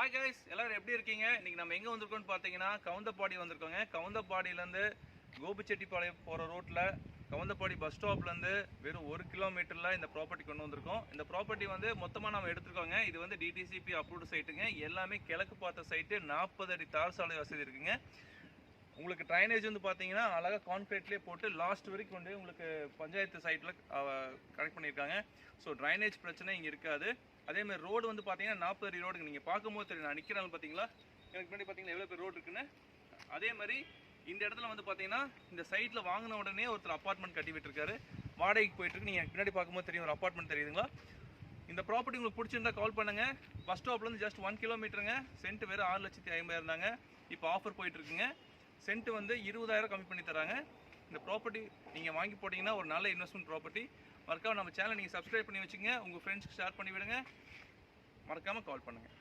Hi guys, எல்லாரும் எப்படி இருக்கீங்க? இன்னைக்கு நம்ம எங்க வந்திருக்கோம்னு பார்த்தீங்கன்னா கவுந்தப்பாடி வந்திருக்கோங்க. கவுந்தப்பாடியிலேருந்து கோபிச்செட்டிப்பாளையம் போகிற ரோட்டில் கவுந்தப்பாடி பஸ் ஸ்டாப்லேருந்து வெறும் 1 கிலோமீட்டரில் இந்த ப்ராப்பர்ட்டி கொண்டு வந்திருக்கோம். இந்த ப்ராப்பர்ட்டி வந்து மொத்தமாக நம்ம எடுத்துருக்கோங்க. இது வந்து டிடிசிபி அப்ரூவ்டு சைட்டுங்க. எல்லாமே கிழக்கு பார்த்த சைட்டு, 40 அடி தார் சாலை வசதி இருக்குங்க. உங்களுக்கு ட்ரைனேஜ் வந்து பார்த்தீங்கன்னா அழகாக கான்கிரீட்லேயே போட்டு லாஸ்ட் வரைக்கும் கொண்டு உங்களுக்கு பஞ்சாயத்து சைட்டில் கனெக்ட் பண்ணியிருக்காங்க. ஸோ ட்ரைனேஜ் பிரச்சனை இங்கே இருக்காது. அதேமாதிரி ரோடு வந்து பார்த்தீங்கன்னா 40 அடி ரோடுங்க. நீங்கள் பார்க்கும்போது தெரியும், நான் நிற்கிறாங்க பார்த்தீங்களா, எனக்கு முன்னாடி பார்த்தீங்கன்னா எவ்வளோ பேர் ரோடு இருக்குன்னு. அதே மாதிரி இந்த இடத்துல வந்து பார்த்தீங்கன்னா இந்த சைட்டில் வாங்கின உடனே ஒருத்தர் அப்பார்ட்மெண்ட் கட்டி விட்டுருக்காரு, வாடகைக்கு போயிட்டுருக்கு. நீங்கள் எனக்கு பின்னாடி பார்க்கும்போது தெரியும் ஒரு அப்பார்ட்மெண்ட் தெரியுதுங்களா. இந்த ப்ராப்பர்ட்டி உங்களுக்கு பிடிச்சிருந்தா கால் பண்ணுங்கள். பஸ் ஸ்டாப்லேருந்து ஜஸ்ட் 1 கிலோமீட்டருங்க. சென்ட் வேறு 6,50,000 இருந்தாங்க. இப்போ ஆஃபர் போயிட்டுருக்குங்க. சென்ட் வந்து 20,000 கம்மி பண்ணி தராங்க. இந்த ப்ராப்பர்ட்டி நீங்கள் வாங்கி போட்டிங்கன்னா ஒரு நல்ல இன்வெஸ்ட்மெண்ட் ப்ராப்பர்ட்டி. மறக்காமல் நம்ம சேனலை நீங்கள் சப்ஸ்கிரைப் பண்ணி வச்சுங்க, உங்கள் ஃப்ரெண்ட்ஸ்க்கு ஷேர் பண்ணி விடுங்க. மறக்காமல் கால் பண்ணுங்கள்.